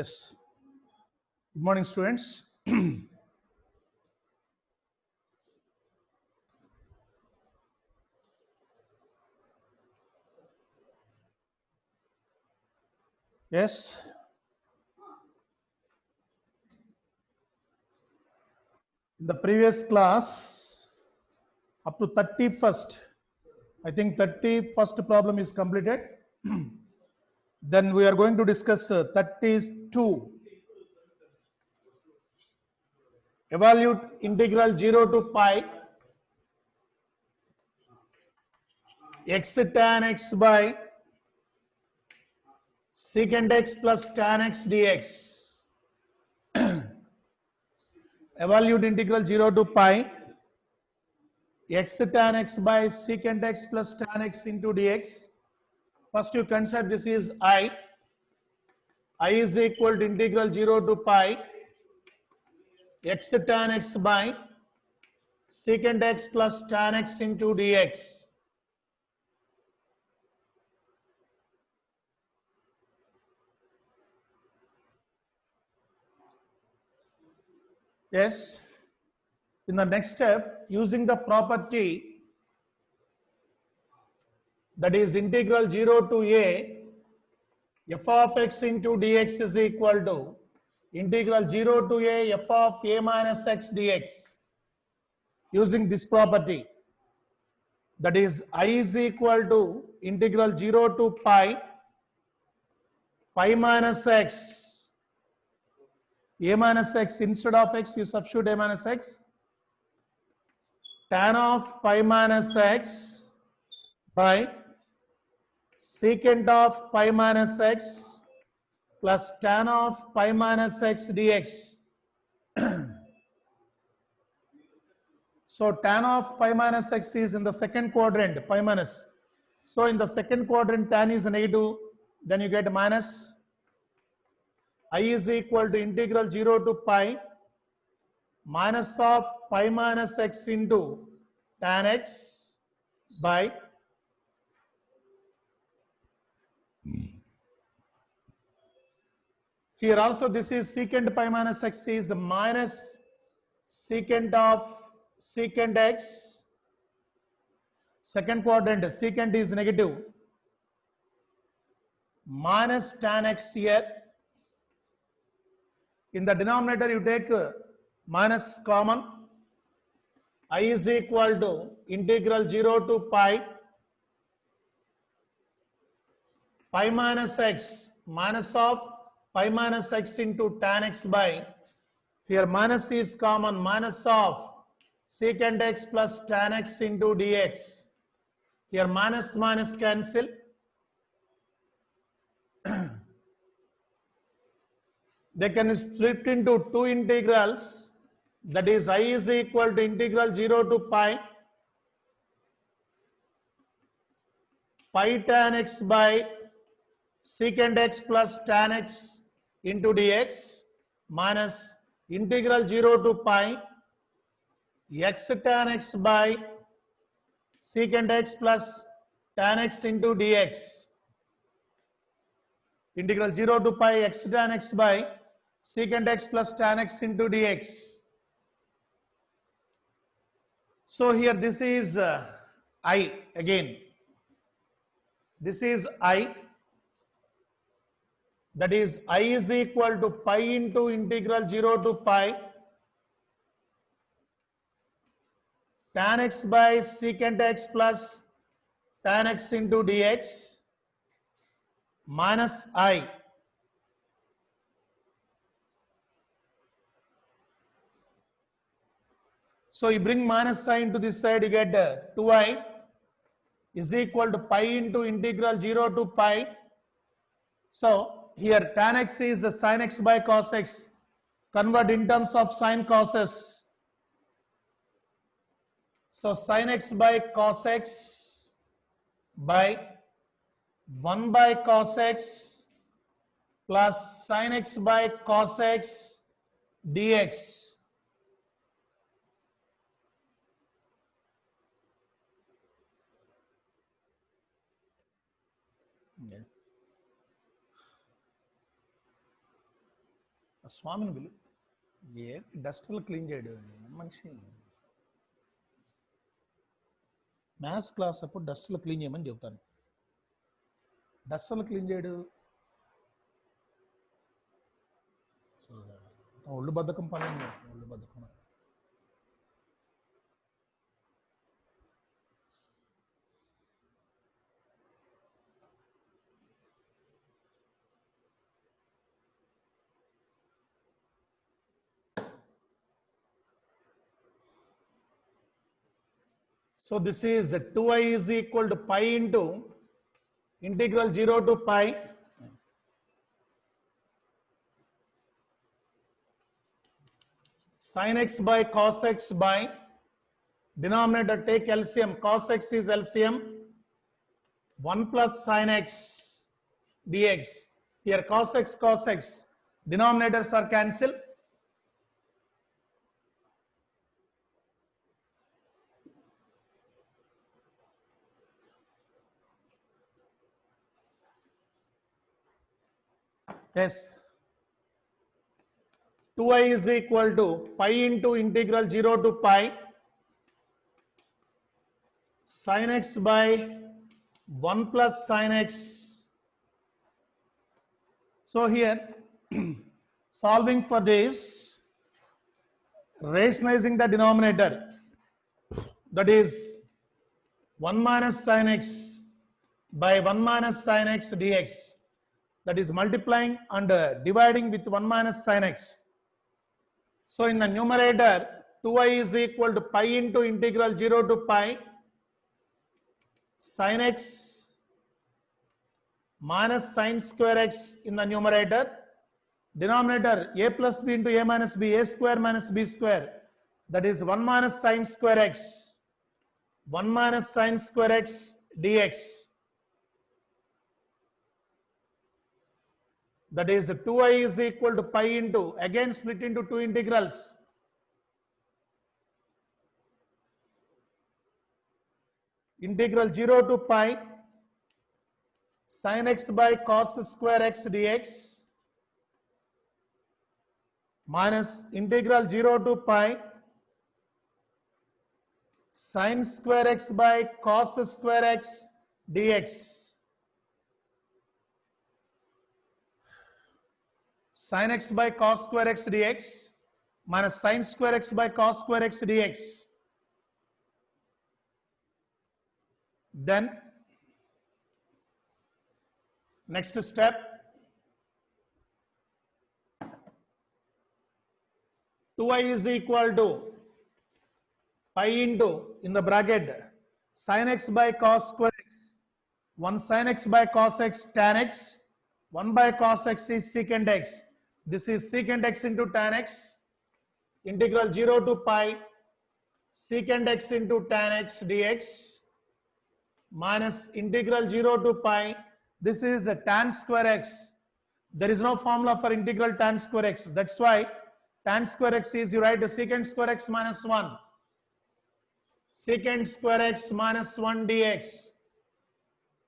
Yes. Good morning, students. Yes. In the previous class, up to 31st, I think 31st problem is completed. Then we are going to discuss 32. Evaluate integral 0 to pi x tan x by secant x plus tan x dx. Evaluate integral 0 to pi x tan x by secant x plus tan x into dx. First you consider this is I is equal to integral 0 to pi x tan x by secant x plus tan x into dx. Yes. In the next step, using the property that is integral 0 to a f of x into dx is equal to integral 0 to a f of a minus x dx. Using this property, that is I is equal to integral 0 to pi minus x, a minus x, instead of x you substitute a minus x, tan of pi minus x by secant of pi minus x plus tan of pi minus x dx. So tan of pi minus x is in the second quadrant, pi minus. So in the second quadrant tan is negative, then you get minus. I is equal to integral 0 to pi minus of pi minus x into tan x by here also this is secant pi minus x is minus secant of secant x. Second quadrant secant is negative, minus tan x here. In the denominator you take minus common. I is equal to integral 0 to pi minus x minus of pi minus x into tan x by, here minus is common, minus of secant x plus tan x into dx. Here minus minus cancel. They can split into two integrals, that is I is equal to integral 0 to pi tan x by secant x plus tan x into dx minus integral 0 to pi x tan x by secant x plus tan x into dx. Integral 0 to pi x tan x by secant x plus tan x into dx. So here this is I again. This is I, that is I is equal to pi into integral 0 to pi tan x by secant x plus tan x into dx minus I. So you bring minus I into this side, you get 2i is equal to pi into integral 0 to pi. So here tan x is the sin x by cos x. Convert in terms of sin cos s. So sin x by cos x by 1 by cos x plus sin x by cos x dx. స్వామిని పిలు. ఏ డస్టర్లు clean చేయడం మనిషి. Maths class అప్పుడు డస్టర్లు clean చేయమని చెప్తాను. డస్టర్లు clean చేయడు. ఒళ్ళు బద్ధకం పని, ఒళ్ళు బద్ధకం. So this is 2i is equal to pi into integral 0 to pi sin x by cos x by denominator take LCM, cos x is LCM 1 plus sin x dx. Here cos x, denominators are cancelled. Yes, 2i is equal to pi into integral 0 to pi sin x by 1 plus sin x. So here solving for this, rationalizing the denominator, that is 1 minus sin x by 1 minus sin x dx, that is multiplying and dividing with 1 minus sin x. So in the numerator 2i is equal to pi into integral 0 to pi sin x minus sin square x in the numerator. Denominator a plus b into a minus b, a square minus b square, that is 1 minus sin square x, 1 minus sin square x dx, that is 2i is equal to pi into, again split into two integrals, integral 0 to pi sin x by cos square x dx minus integral 0 to pi sin square x by cos square x dx. Sin x by cos square x dx minus sin square x by cos square x dx. Then next step, 2i is equal to pi into, in the bracket, sin x by cos square x, 1 sin x by cos x tan x, 1 by cos x is secant x, this is secant x into tan x, integral 0 to pi secant x into tan x dx minus integral 0 to pi, this is a tan square x. There is no formula for integral tan square x, that's why tan square x is, you write secant square x minus 1, secant square x minus 1 dx.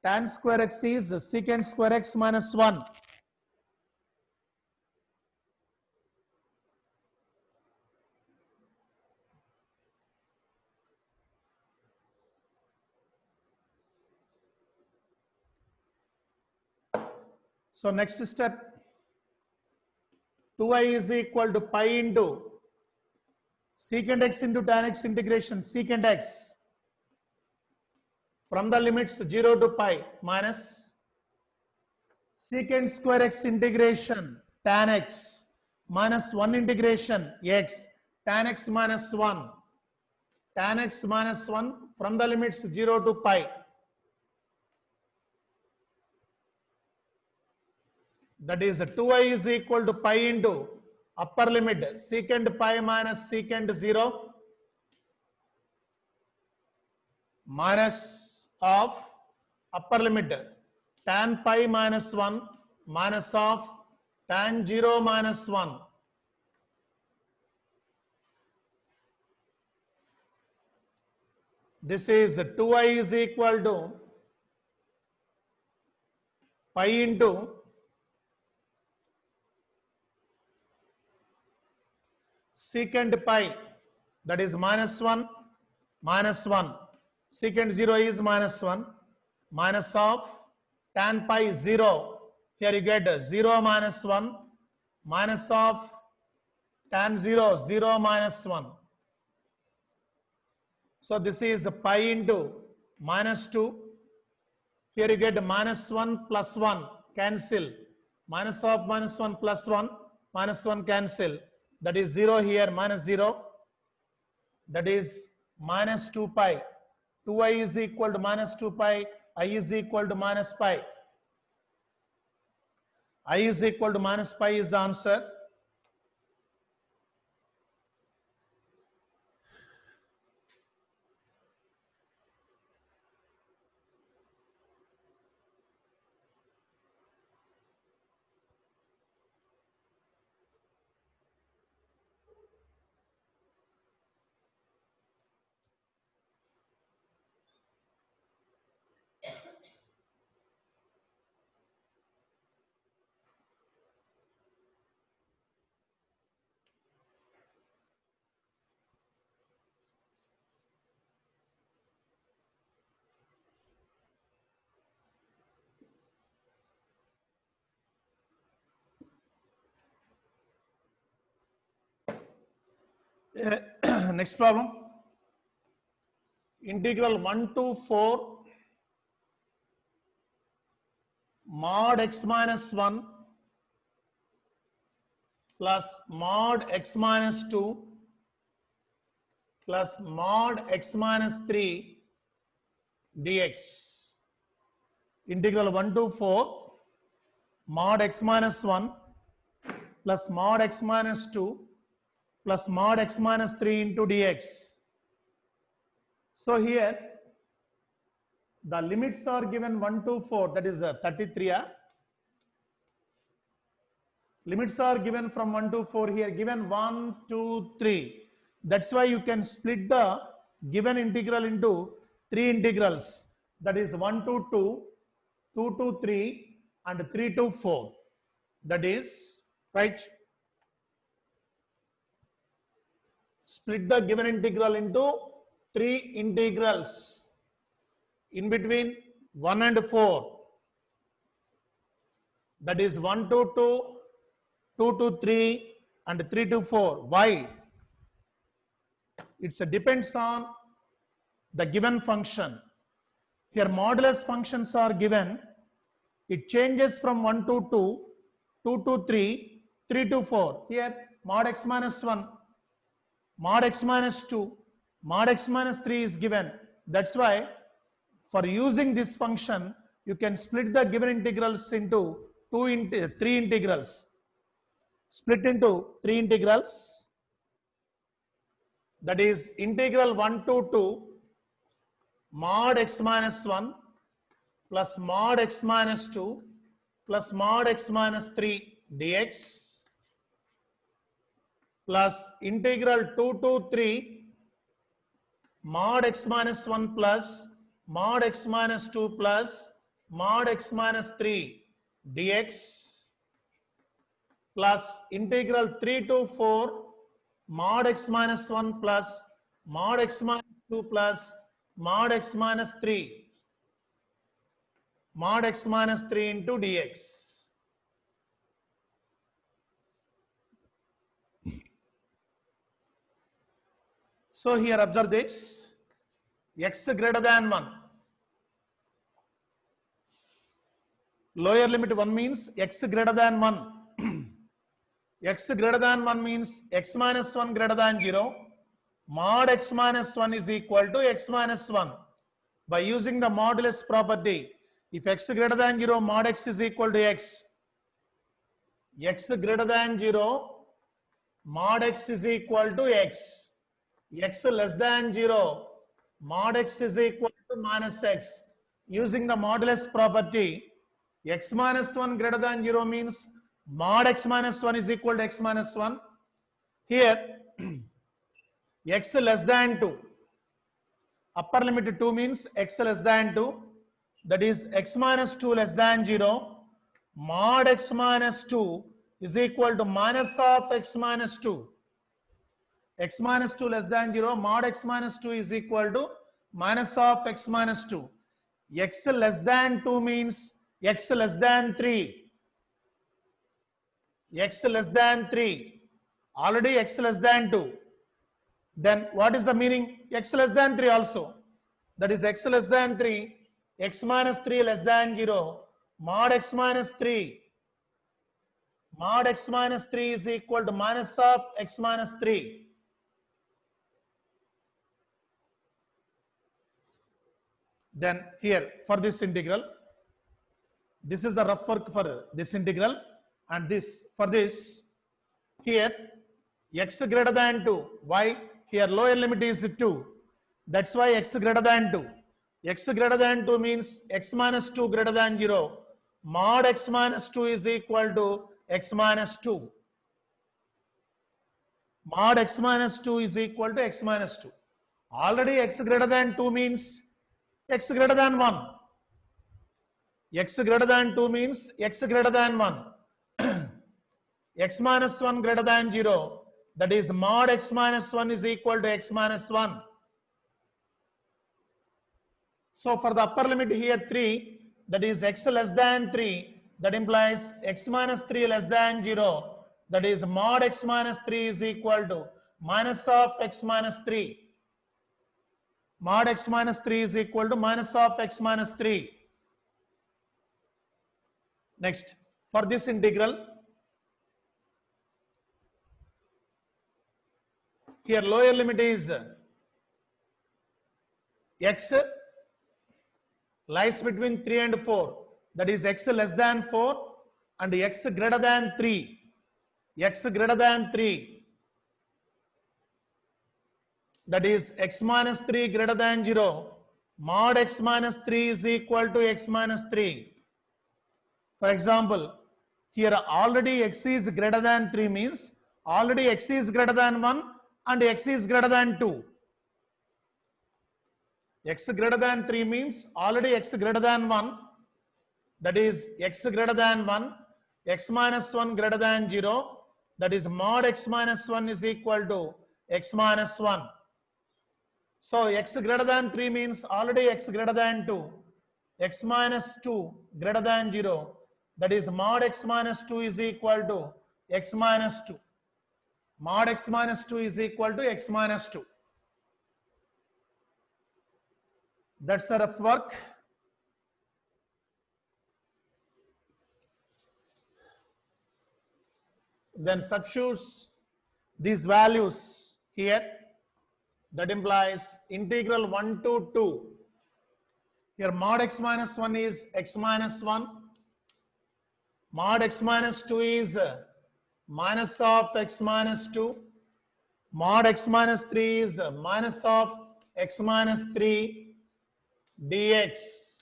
Tan square x is secant square x minus 1. So next step, 2i is equal to pi into secant x into tan x integration secant x from the limits 0 to pi minus secant square x integration tan x minus 1 integration x tan x minus 1 tan x minus 1 from the limits 0 to pi. That is 2i is equal to pi into upper limit secant pi minus secant 0 minus of upper limit tan pi minus 1 minus of tan 0 minus 1. This is 2i is equal to pi into secant pi, that is minus 1, minus 1. Secant 0 is minus 1. Minus of tan pi 0. Here you get 0 minus 1. Minus of tan 0, 0 minus 1. So this is pi into minus 2. Here you get minus 1 plus 1, cancel. Minus of minus 1 plus 1, minus 1 cancel. That is 0 here, minus 0. That is minus 2 pi. 2i is equal to minus 2 pi. I is equal to minus pi. I is equal to minus pi is the answer. Next problem. Integral 1 to 4 mod x minus 1 plus mod x minus 2 plus mod x minus 3 dx. Integral 1 to 4 mod x minus 1 plus mod x minus 2 plus mod x minus 3 into dx. So here the limits are given 1 to 4, that is 33. Limits are given from 1 to 4 here, given 1, 2, 3. That's why you can split the given integral into 3 integrals. That is 1 to 2, 2 to 3 and 3 to 4. That is right. Split the given integral into 3 integrals. In between 1 and 4. That is 1 to 2, 2 to 3 and 3 to 4. Why? It depends on the given function. Here modulus functions are given. It changes from 1 to 2, 2 to 3, 3 to 4. Here mod x minus 1, mod x minus 2, mod x minus 3 is given. That's why for using this function, you can split the given integrals into 3 integrals. Split into 3 integrals. That is integral 1 to 2 mod x minus 1 plus mod x minus 2 plus mod x minus 3 dx plus integral 2 to 3 mod x minus 1 plus mod x minus 2 plus mod x minus 3 dx plus integral 3 to 4 mod x minus 1 plus mod x minus 2 plus mod x minus 3 mod x minus 3 into dx. So here observe this, x greater than 1. Lower limit 1 means x greater than 1. X greater than 1 means x minus 1 greater than 0. Mod x minus 1 is equal to x minus 1. By using the modulus property, if x greater than 0, mod x is equal to x. X greater than 0, mod x is equal to x. X less than 0, mod x is equal to minus x. Using the modulus property, x minus 1 greater than 0 means mod x minus 1 is equal to x minus 1. Here, x less than 2. Upper limit 2 means x less than 2. That is x minus 2 less than 0. Mod x minus 2 is equal to minus of x minus 2. x minus 2 less than 0, mod x minus 2 is equal to minus of x minus 2. X less than 2 means x less than 3. X less than 3. Already x less than 2. Then what is the meaning? X less than 3 also. That is x less than 3, x minus 3 less than 0, mod x minus 3. Mod x minus 3 is equal to minus of x minus 3. Then here for this integral, this is the rough work for this integral, and this for this here x greater than 2. Why? Here lower limit is 2. That's why x greater than 2. X greater than 2 means x minus 2 greater than 0. Mod x minus 2 is equal to x minus 2. Mod x minus 2 is equal to x minus 2. Already x greater than 2 means x greater than 1. X greater than 2 means x greater than 1. X minus 1 greater than 0. That is mod x minus 1 is equal to x minus 1. So for the upper limit here 3, that is x less than 3, that implies x minus 3 less than 0. That is mod x minus 3 is equal to minus of x minus 3. Mod x minus 3 is equal to minus of x minus 3. Next, for this integral, here lower limit is x lies between 3 and 4. That is x less than 4 and x greater than 3. X greater than 3. That is x minus 3 greater than 0. Mod x minus 3 is equal to x minus 3. For example, here already x is greater than 3 means already x is greater than 1 and x is greater than 2. X greater than 3 means already x greater than 1. That is x greater than 1, x minus 1 greater than 0. That is mod x minus 1 is equal to x minus 1. So x greater than 3 means already x greater than 2. X minus 2 greater than 0. That is mod x minus 2 is equal to x minus 2. Mod x minus 2 is equal to x minus 2. That's the rough work. Then substitutes these values here. That implies integral 1 to 2. Here mod x minus 1 is x minus 1. Mod x minus 2 is minus of x minus 2. Mod x minus 3 is minus of x minus 3 dx.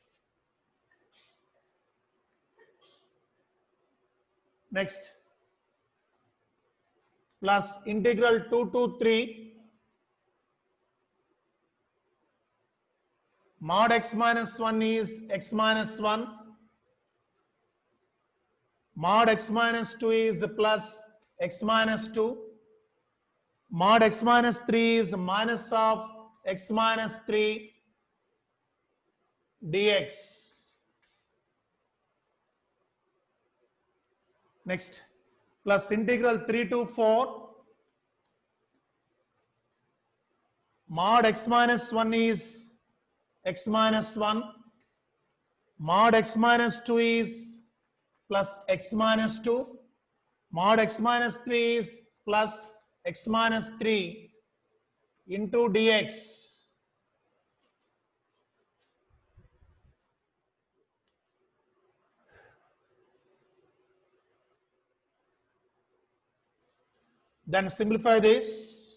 Next, plus integral 2 to 3. Mod x minus 1 is x minus 1. Mod x minus 2 is plus x minus 2. Mod x minus 3 is minus of x minus 3 dx. Next, plus integral 3 to 4. Mod x minus 1 is x minus 1. Mod x minus 2 is plus x minus 2. Mod x minus 3 is plus x minus 3 into dx. Then simplify this.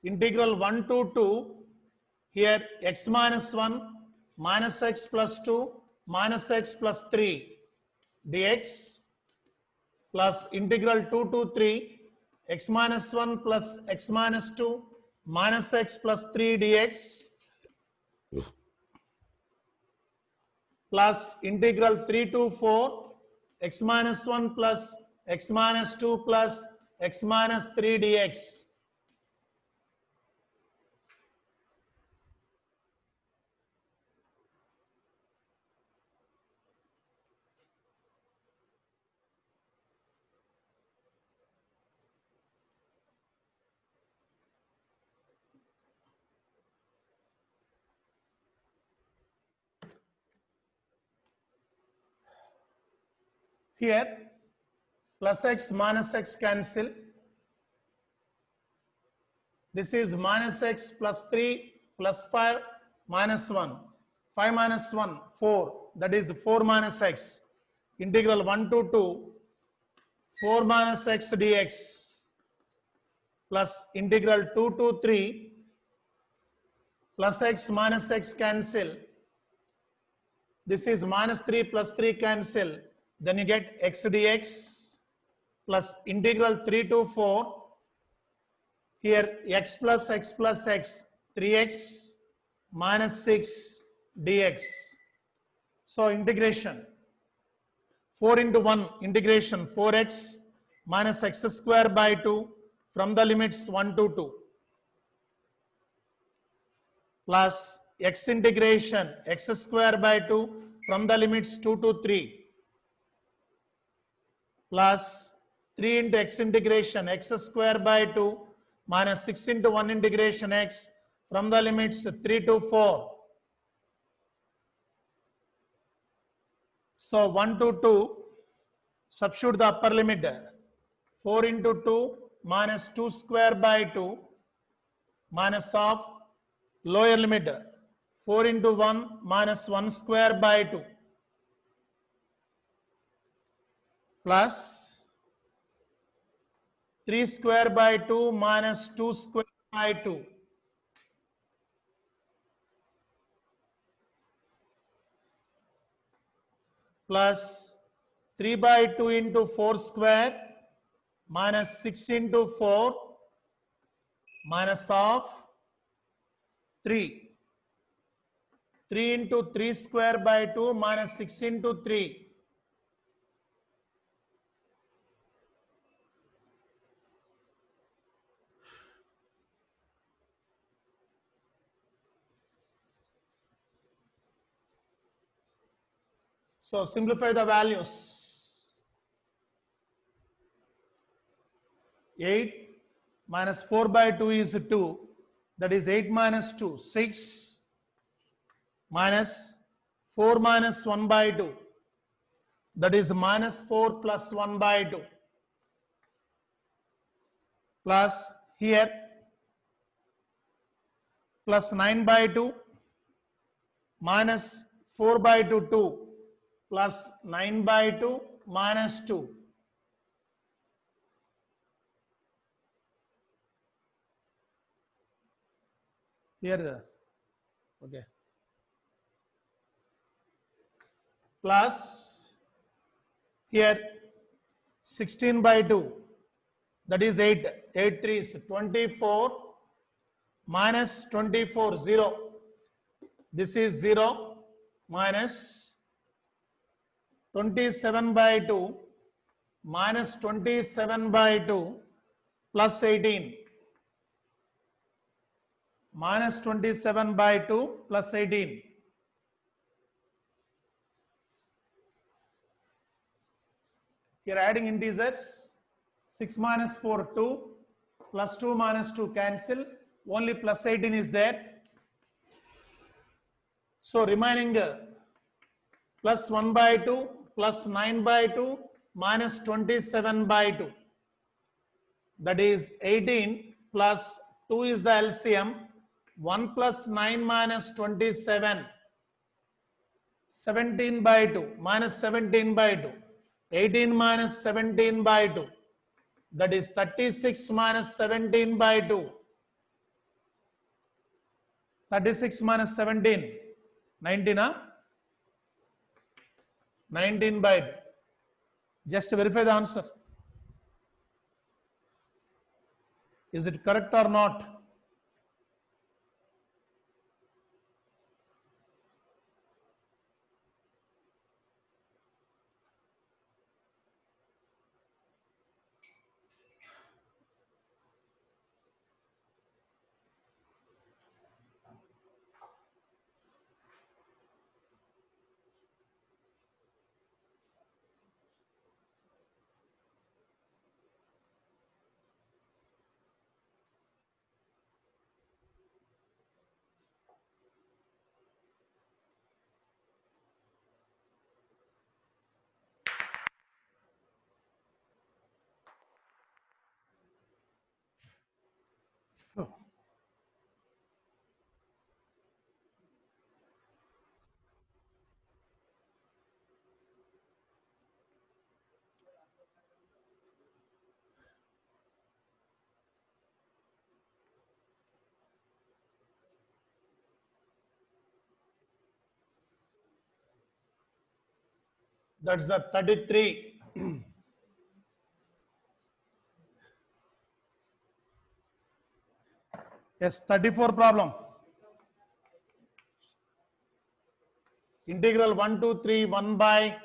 Integral 1 to 2. Here x minus 1 minus x plus 2 minus x plus 3 dx, plus integral 2 to 3 x minus 1 plus x minus 2 minus x plus 3 dx. plus integral 3 to 4 x minus 1 plus x minus 2 plus x minus 3 dx. Here plus x minus x cancel. This is minus x plus 3 plus 5 minus 1. 5 minus 1, 4. That is 4 minus x. Integral 1 to 2, 4 minus x dx plus integral 2 to 3 plus x minus x cancel. This is minus 3 plus 3 cancel. Then you get x dx plus integral 3 to 4. Here x plus x, 3x minus 6 dx. So integration 4 into 1 integration 4x minus x square by 2 from the limits 1 to 2 plus x integration x square by 2 from the limits 2 to 3 plus 3 into x integration x square by 2 minus 6 into 1 integration x from the limits 3 to 4. So 1 to 2, substitute the upper limit 4 into 2 minus 2 square by 2 minus of lower limit 4 into 1 minus 1 square by 2 plus 3 square by 2 minus 2 square by 2 plus 3 by 2 into 4 square minus 6 into 4 minus of 3. 3 into 3 square by 2 minus 6 into 3. So simplify the values. 8 minus 4 by 2 is 2. That is 8 minus 2, 6 minus 4 minus 1 by 2. That is minus 4 plus 1 by 2. Plus here plus 9 by 2 minus 4 by 2, 2 plus 9 by 2 minus 2. Here, okay. Plus here 16 by 2, that is 8. 8 3 is 24 minus 24, 0. This is 0 minus 27 by 2 minus 27 by 2 plus 18. Minus 27 by 2 plus 18. Here adding integers, 6 minus 4, 2, plus 2 minus 2 cancel, only plus 18 is there. So remaining plus 1 by 2, plus 9 by 2, minus 27 by 2. That is 18 plus 2 is the LCM, 1 plus 9 minus 27, 17 by 2, minus 17 by 2. 18 minus 17 by 2, that is 36 minus 17 by 2. 36 minus 17, 19, 19 by 2. Just verify the answer. Is it correct or not? That's the 33. Yes, 34 problem. Integral 1 to 3 1 by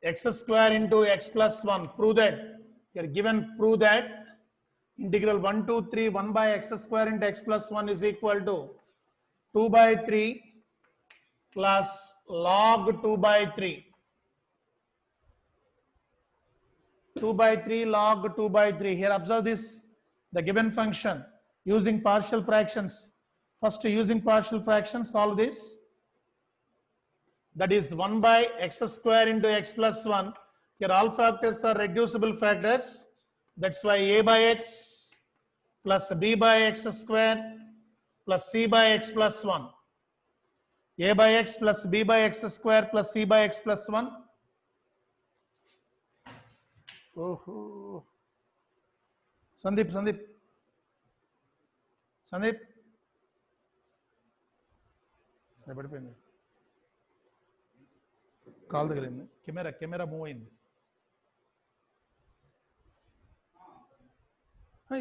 x square into x plus 1. Prove that. You are given, prove that integral 1 to 3 1 by x square into x plus 1 is equal to 2 by 3 plus log 2 by 3. 2 by 3 log 2 by 3. Here observe this, the given function using partial fractions. First, using partial fractions, solve this. That is 1 by x square into x plus 1. Here all factors are reducible factors. That's why a by x plus b by x square plus c by x plus 1. A by x plus b by x square plus c by x plus 1. Oh. Sandeep. పడిపోయింది, call తగిలింది, camera move అయింది.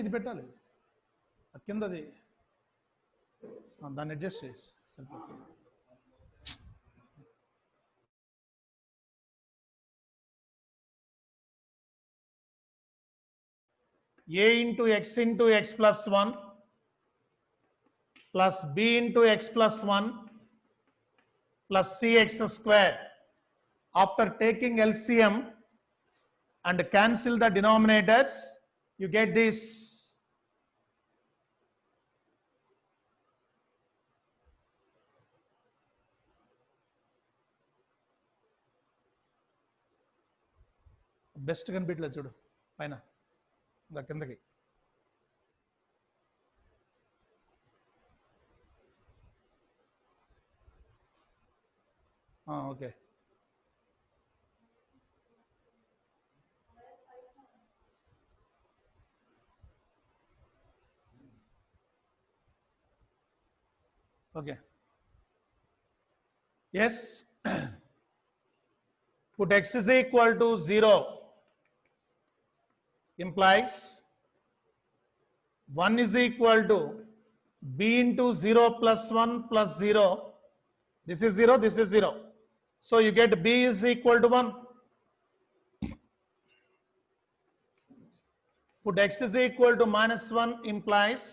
ఇది పెట్టాలి కిందది, దాన్ని adjust చేసి సరిపోతుంది. a into x plus 1 plus b into x plus 1 plus cx square. After taking LCM and cancel the denominators, you get this. Best కనిపించలేదు చూడు పైన ఇంకా కిందకి. Okay, okay, yes. Put x is equal to 0 implies 1 is equal to b into 0 plus 1 plus 0. This is 0, this is 0. So you get b is equal to 1. Put x is equal to minus 1 implies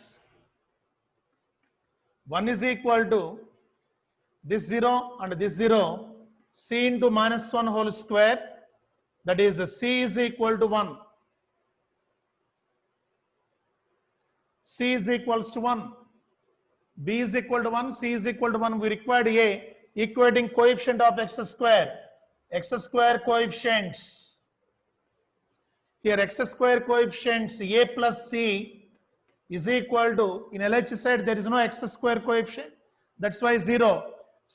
1 is equal to this 0 and this 0, c into minus 1 whole square, that is c is equal to 1. C is equals to 1. B is equal to 1, C is equal to 1. We required a equating coefficient of x square. X square coefficients. Here x square coefficients a plus c is equal to, in LHS side there is no x square coefficient. That's why 0.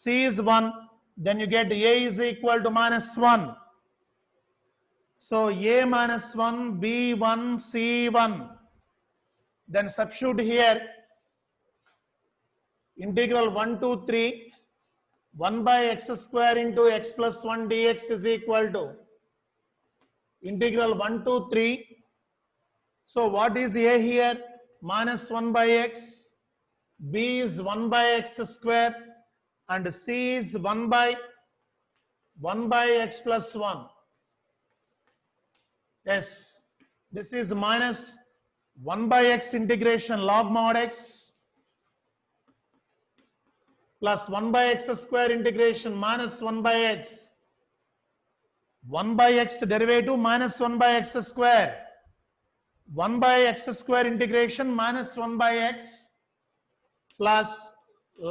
C is 1. Then you get a is equal to minus 1. So a minus 1, b 1, c 1. Then substitute here integral 1 to 3 1 by x square into x plus 1 dx is equal to integral 1 to 3. So what is a here? Minus 1 by x, b is 1 by x square, and c is 1 by x plus 1. Yes, this is minus 1 by x integration log mod x plus 1 by x square integration minus 1 by x. 1 by x derivative minus 1 by x square. 1 by x square integration minus 1 by x plus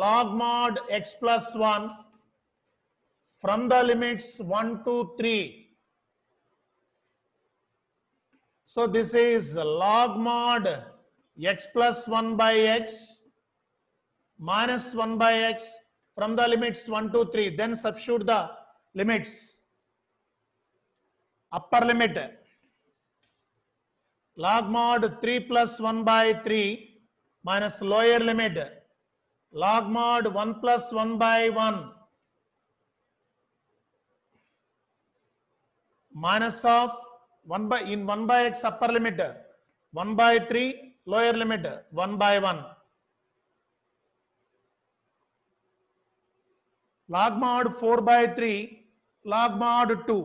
log mod x plus 1 from the limits 1 to 3. So this is log mod x plus 1 by x minus 1 by x from the limits 1 to 3. Then substitute the limits. Upper limit log mod 3 plus 1 by 3 minus lower limit log mod 1 plus 1 by 1 minus of 1 by in 1 by x upper limit 1 by 3 lower limit 1 by 1 log mod 4 by 3 log mod 2.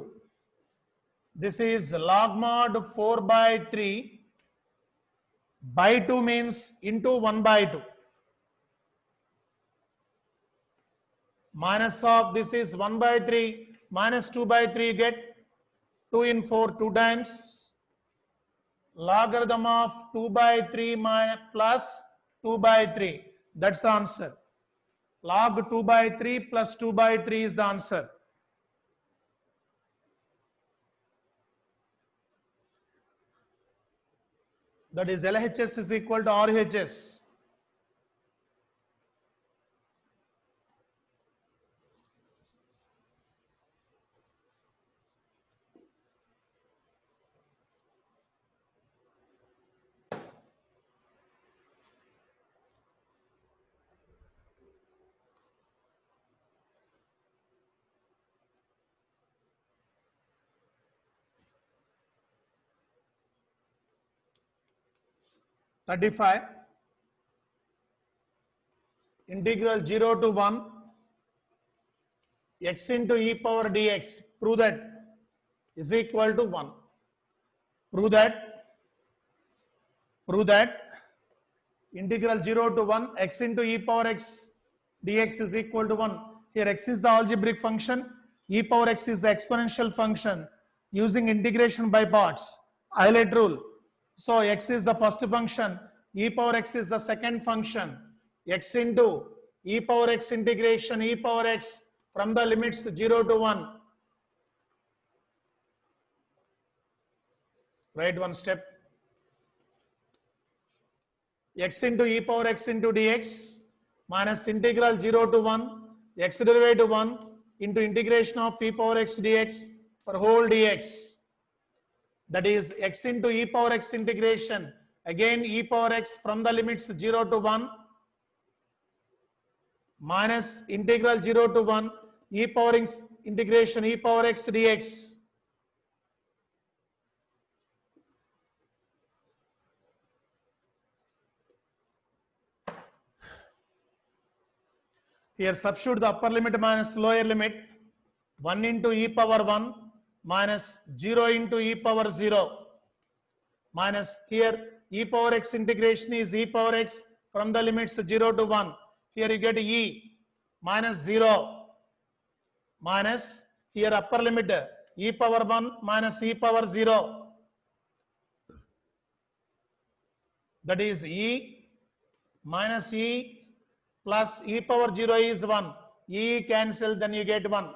This is log mod 4 by 3 by 2 means into 1 by 2 minus of this is 1 by 3 minus 2 by 3 you get 2 in 4 2 times logarithm of 2 by 3 minus plus 2 by 3. That's the answer. Log 2 by 3 plus 2 by 3 is the answer. That is LHS is equal to RHS. (35) integral 0 to 1 x into e power dx. Prove that is equal to 1. Prove that integral 0 to 1 x into e power x dx is equal to 1. Here x is the algebraic function, e power x is the exponential function. Using integration by parts, Euler rule. So x is the first function, e power x is the second function. X into e power x integration e power x from the limits 0 to 1. Write one step. X into e power x into dx minus integral 0 to 1 x derivative 1 into integration of e power x dx for whole dx. That is x into e power x integration again e power x from the limits 0 to 1 minus integral 0 to 1 e power x integration e power x dx. Here substitute the upper limit minus lower limit. 1 into e power 1 minus 0 into e power 0 minus here e power x integration is e power x from the limits 0 to 1. Here you get e minus 0 minus here upper limit e power 1 minus e power 0. That is e minus e plus e power 0 is 1. E cancel, then you get 1.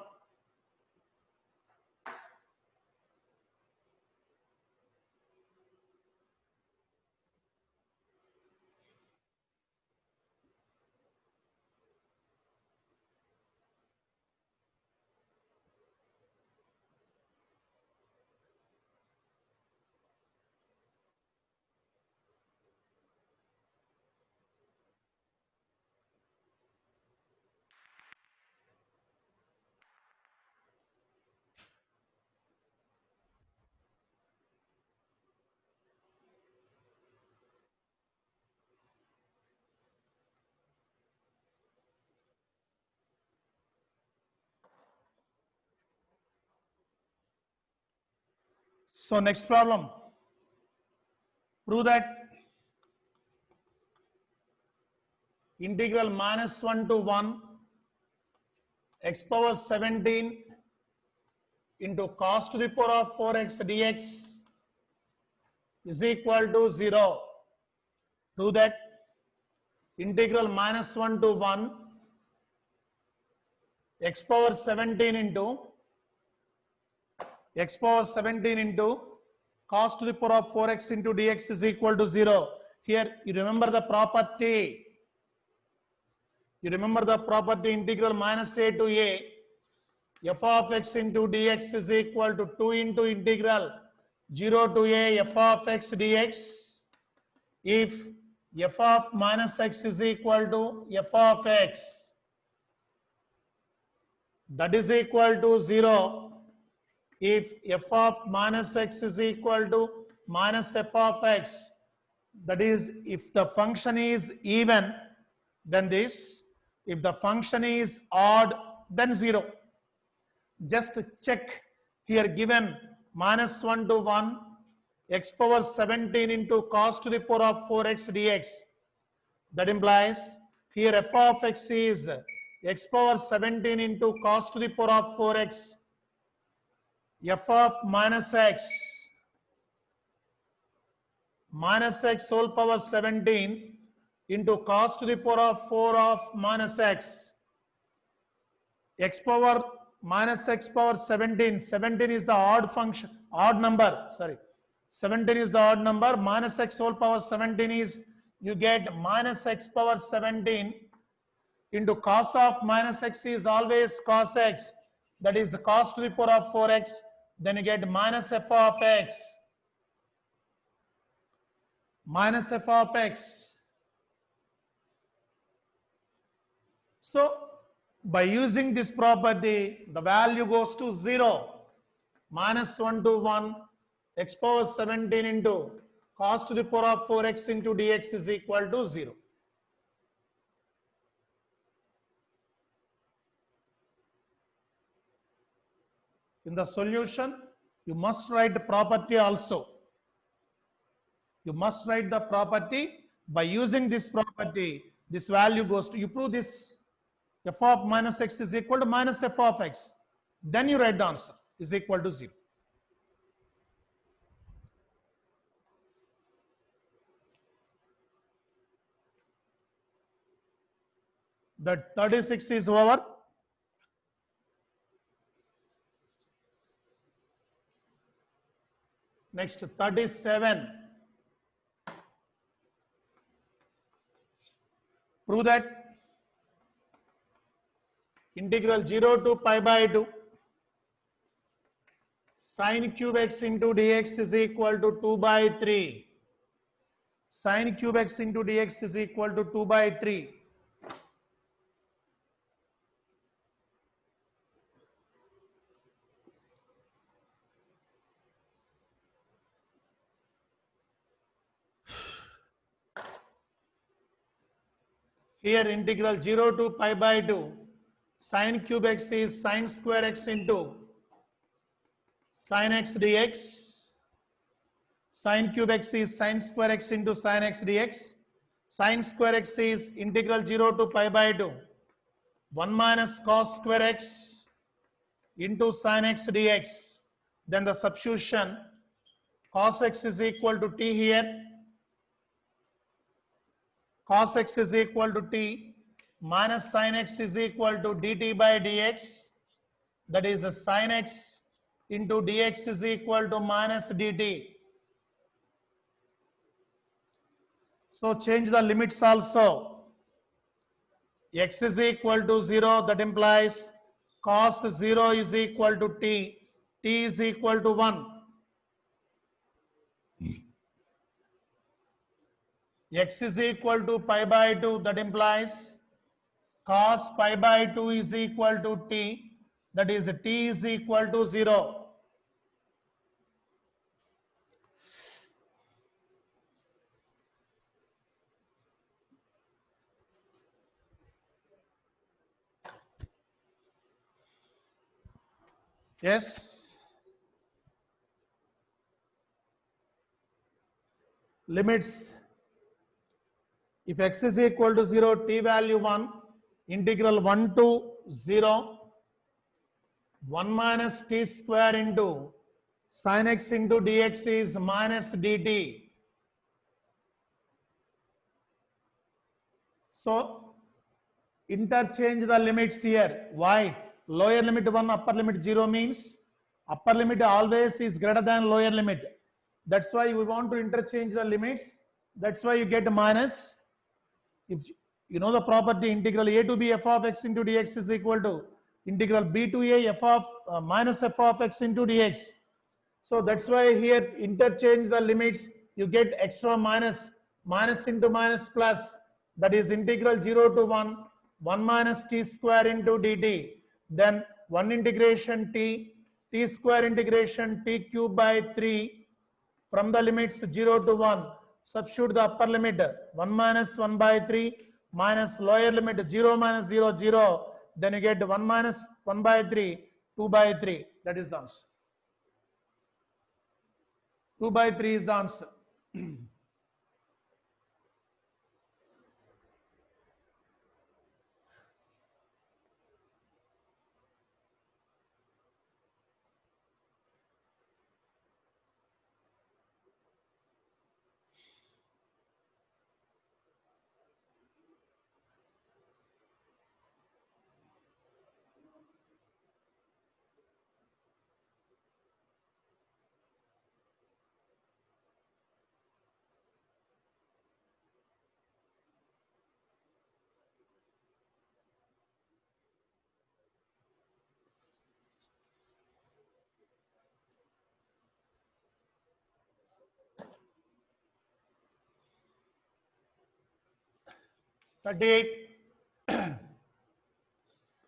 So next problem, prove that integral minus 1 to 1 x power 17 into cos to the power of 4x dx is equal to 0. Prove that integral minus 1 to 1 x power 17 into cos to the power of 4x into dx is equal to 0. Here you remember the property. Integral minus a to a f of x into dx is equal to 2 into integral 0 to a f of x dx if f of minus x is equal to f of x, that is equal to 0. if f of minus x is equal to minus f of x, that is, if the function is even, then this. If the function is odd, then 0. Just check here, given minus 1 to 1, x power 17 into cos to the power of 4x dx. That implies here f of x is x power 17 into cos to the power of 4x. F of minus x whole power 17 into cos to the power of 4 of minus x. X power minus x power 17. 17 is the odd function, odd number. Sorry, 17 is the odd number. Minus x whole power 17 is, you get minus x power 17 into cos of minus x is always cos x. That is the cos to the power of 4x. Then you get minus f of x. Minus f of x. So, by using this property, the value goes to 0. Minus 1 to 1, x power 17 into cos to the power of 4x into dx is equal to 0. In the solution, you must write the property also. You must write the property. By using this property, this value goes to, you prove this f of minus x is equal to minus f of x. Then you write the answer is equal to 0. That 36 is over. Next, 37. Prove that integral 0 to pi by 2 sin cube x into dx is equal to 2 by 3. Sin cube x into dx is equal to 2 by 3. Here integral 0 to pi by 2 sin cube x is sin square x into sin x dx. Sin cube x is sin square x into sin x dx. Sin square x is integral 0 to pi by 2 1 minus cos square x into sin x dx. Then the substitution, cos x is equal to t here. Cos x is equal to t minus sin x is equal to dt by dx. That is a sin x into dx is equal to minus dt. So change the limits also. X is equal to 0, that implies cos 0 is equal to t, t is equal to 1. X is equal to pi by 2, that implies cos pi by 2 is equal to t, that is t is equal to 0. Yes. Limits. If x is equal to 0, t value 1, integral 1 to 0, 1 minus t square into sin x into dx is minus dt. So, interchange the limits here. Why? Lower limit 1, upper limit 0 means upper limit always is greater than lower limit. That's why we want to interchange the limits. That's why you get minus. If you know the property, integral a to b f of x into dx is equal to integral b to a f of minus f of x into dx. So that's why here interchange the limits, you get extra minus, minus into minus plus, that is integral 0 to 1, 1 minus t square into dt, then 1 integration t t square integration t cube by 3 from the limits 0 to 1. Substitute the upper limit 1 minus 1 by 3 minus lower limit 0 minus 0, 0. Then you get 1 minus 1 by 3, 2 by 3. That is the answer. 2 by 3 is the answer.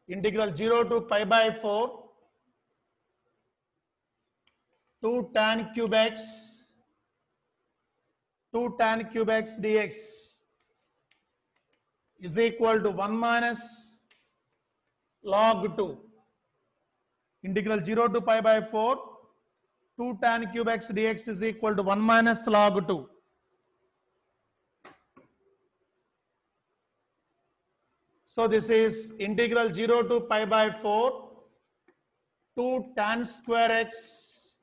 Integral 0 to pi by 4 2 tan cube x 2 tan cube x dx is equal to 1 minus log 2. Integral 0 to pi by 4 2 tan cube x dx is equal to 1 minus log 2. So this is integral 0 to pi by 4 2 tan square x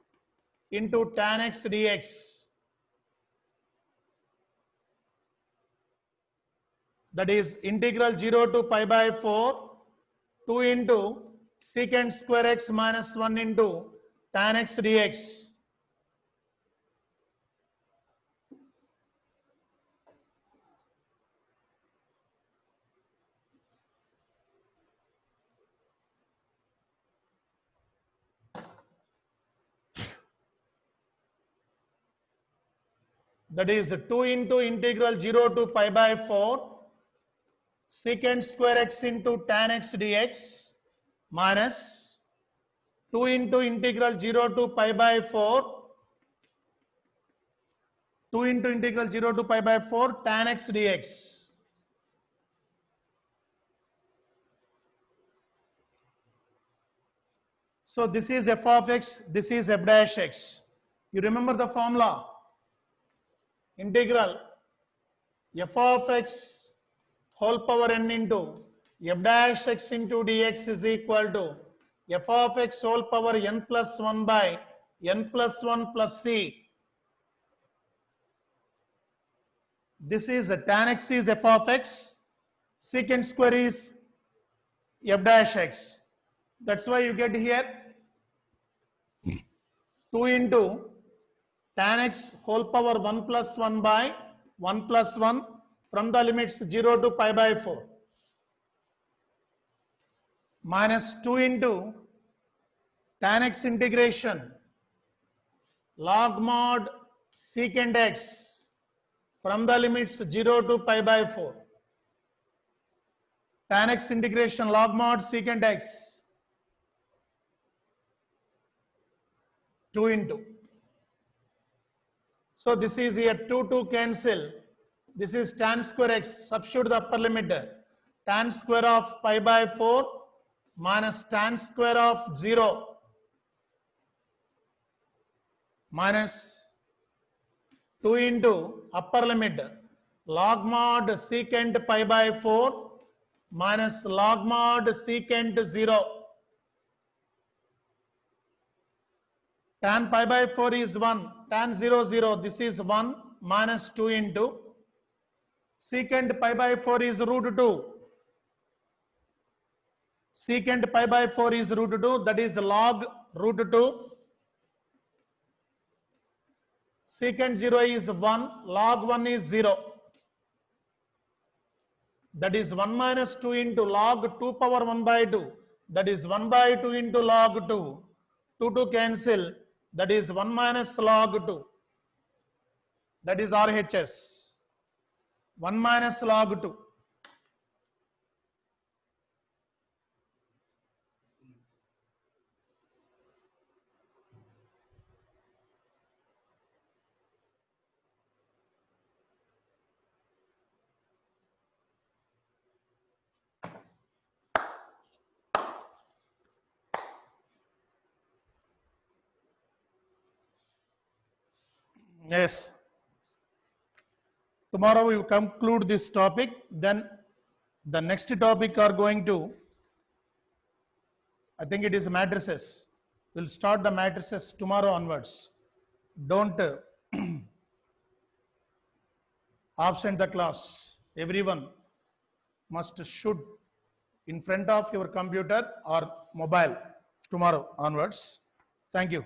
into tan x dx. That is integral 0 to pi by 4 2 into secant square x minus 1 into tan x dx. That is 2 into integral 0 to pi by 4 secant square x into tan x dx minus 2 into integral 0 to pi by 4 2 into integral 0 to pi by 4 tan x dx. So this is f of x, this is f dash x. You remember the formula? Integral f of x whole power n into f dash x into dx is equal to f of x whole power n plus 1 by n plus 1 plus c. This is tan x is f of x, secant square is f dash x. That's why you get here 2 into tan x whole power 1 plus 1 by 1 plus 1 from the limits 0 to pi by 4 minus 2 into tan x integration log mod secant x from the limits 0 to pi by 4. Tan x integration log mod secant x 2 into. So this is here 2 cancel. This is tan square x. Substitute the upper limit. Tan square of pi by 4 minus tan square of 0 minus 2 into upper limit log mod secant pi by 4 minus log mod secant 0. Tan pi by 4 is 1, tan 0, 0, this is 1 minus 2 into secant pi by 4 is root 2. Secant pi by 4 is root 2, that is log root 2. Secant 0 is 1, log 1 is 0. That is 1 minus 2 into log 2 power 1 by 2. That is 1 by 2 into log 2. 2 cancel. That is 1 minus log 2. That is RHS. 1 minus log 2. Yes. Tomorrow we will conclude this topic. Then the next topic are going to, I think it is matrices. We'll start the matrices tomorrow onwards. Don't absent the class. Everyone must should in front of your computer or mobile tomorrow onwards. Thank you.